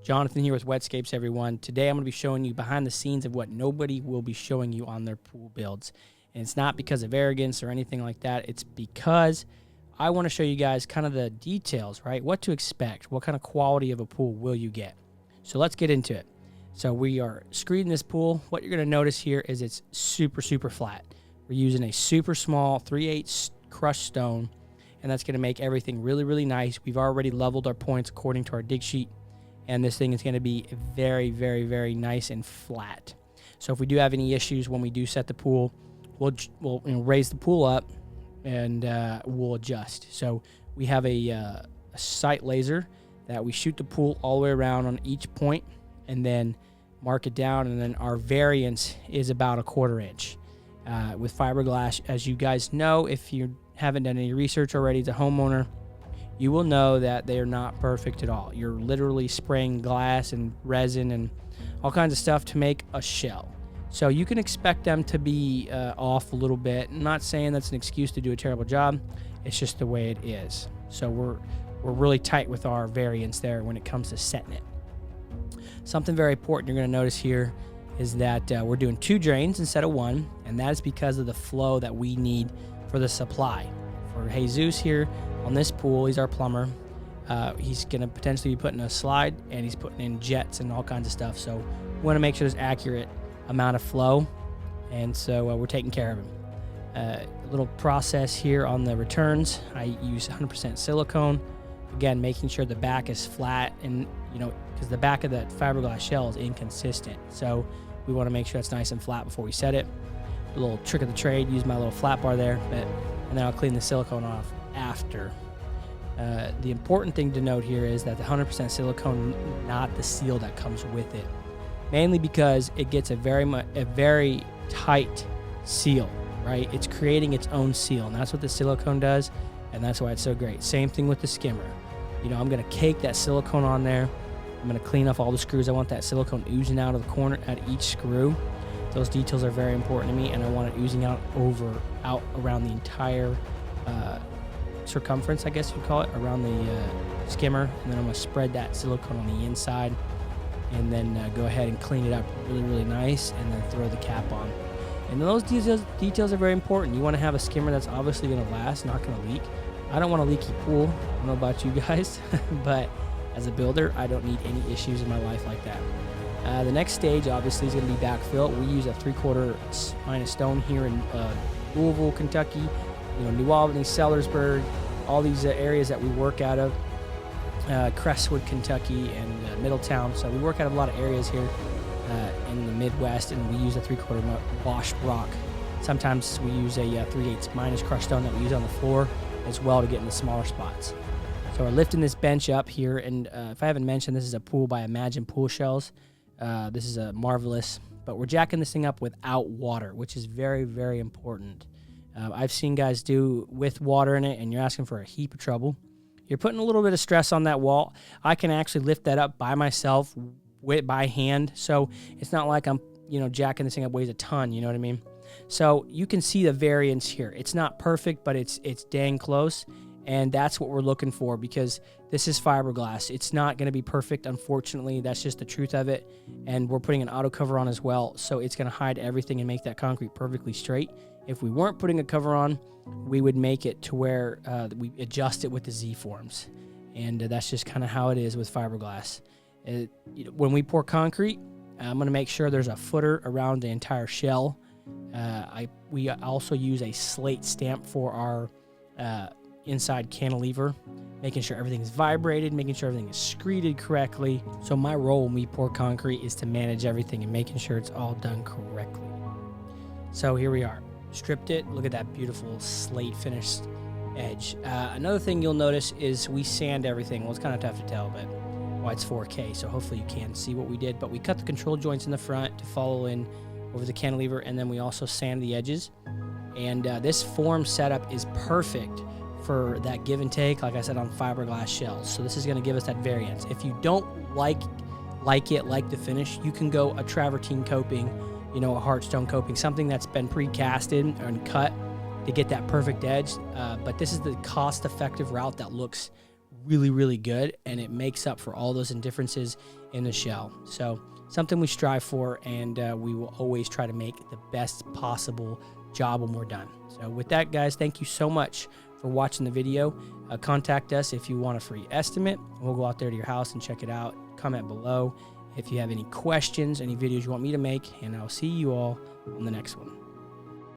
Jonathan here with Wetscapes, everyone. Today I'm going to be showing you behind the scenes of what nobody will be showing you on their pool builds. And it's not because of arrogance or anything like that. It's because I want to show you guys kind of the details, right? What to expect. What kind of quality of a pool will you get? So let's get into it. So we are screeding this pool. What you're going to notice here is it's super, super flat. We're using a super small 3/8 crushed stone, and that's going to make everything really, really nice. We've already leveled our points according to our dig sheet, and this thing is going to be very, very, very nice and flat. So if we do have any issues when we do set the pool, we'll raise the pool up and we'll adjust. So we have a sight laser that we shoot the pool all the way around on each point and then mark it down, and then our variance is about 1/4 inch. With fiberglass, as you guys know, if you haven't done any research already as a homeowner, you will know that they are not perfect at all. You're literally spraying glass and resin and all kinds of stuff to make a shell. So you can expect them to be off a little bit. I'm not saying that's an excuse to do a terrible job. It's just the way it is. So we're really tight with our variance there when it comes to setting it. Something very important you're going to notice here is that we're doing 2 drains instead of 1, and that is because of the flow that we need for the supply. For Jesus here on this pool, he's our plumber. He's going to potentially be putting a slide, and he's putting in jets and all kinds of stuff. So we want to make sure there's accurate amount of flow, and so we're taking care of him. A little process here on the returns. I use 100% silicone. Again, making sure the back is flat, and because the back of that fiberglass shell is inconsistent. So we want to make sure it's nice and flat before we set it. A little trick of the trade, use my little flat bar there, and then I'll clean the silicone off after. The important thing to note here is that the 100% silicone, not the seal that comes with it, mainly because it gets a very tight seal, right? It's creating its own seal, and that's what the silicone does, and that's why it's so great. Same thing with the skimmer. I'm going to cake that silicone on there. I'm going to clean off all the screws. I want that silicone oozing out of the corner at each screw. Those details are very important to me, and I want it oozing out around the entire circumference, I guess you'd call it, around the skimmer. And then I'm going to spread that silicone on the inside, and then go ahead and clean it up really, really nice, and then throw the cap on. And those details are very important. You want to have a skimmer that's obviously going to last, not going to leak. I don't want a leaky pool. I don't know about you guys, but as a builder, I don't need any issues in my life like that. The next stage, obviously, is going to be backfill. We use a 3/4- stone here in Louisville, Kentucky, New Albany, Sellersburg, all these areas that we work out of, Crestwood, Kentucky, and Middletown. So we work out of a lot of areas here in the Midwest, and we use a 3/4 washed rock. Sometimes we use a 3/8 crushed stone that we use on the floor as well to get in the smaller spots. So we're lifting this bench up here, and if I haven't mentioned, this is a pool by Imagine Pool Shells. This is a marvelous, but we're jacking this thing up without water, which is very, very important. I've seen guys do with water in it, and you're asking for a heap of trouble. You're putting a little bit of stress on that wall. I can actually lift that up by myself by hand, so it's not like I'm jacking this thing up weighs a ton, you know what I mean? So you can see the variance here. It's not perfect, but it's dang close, and that's what we're looking for, because this is fiberglass. It's not going to be perfect, unfortunately. That's just the truth of it, and we're putting an auto cover on as well, so it's going to hide everything and make that concrete perfectly straight. If we weren't putting a cover on, we would make it to where we adjust it with the Z-forms, and that's just kind of how it is with fiberglass. When we pour concrete, I'm going to make sure there's a footer around the entire shell. We also use a slate stamp for our inside cantilever, making sure everything is vibrated, making sure everything is screeded correctly. So my role when we pour concrete is to manage everything and making sure it's all done correctly. So here we are, stripped it. Look at that beautiful slate finished edge. Another thing you'll notice is we sand everything. Well, it's kind of tough to tell, but it's 4K, so hopefully you can see what we did. But we cut the control joints in the front to follow in over the cantilever, and then we also sand the edges. And this form setup is perfect for that give and take, like I said, on fiberglass shells. So this is going to give us that variance. If you don't like the finish, you can go a travertine coping, a Hearthstone coping, something that's been pre-casted and cut to get that perfect edge. But this is the cost-effective route that looks really, really good, and it makes up for all those indifferences in the shell. So something we strive for, and we will always try to make the best possible job when we're done. So with that, guys, thank you so much for watching the video. Contact us if you want a free estimate. We'll go out there to your house and check it out. Comment below if you have any questions, any videos you want me to make, and I'll see you all on the next one.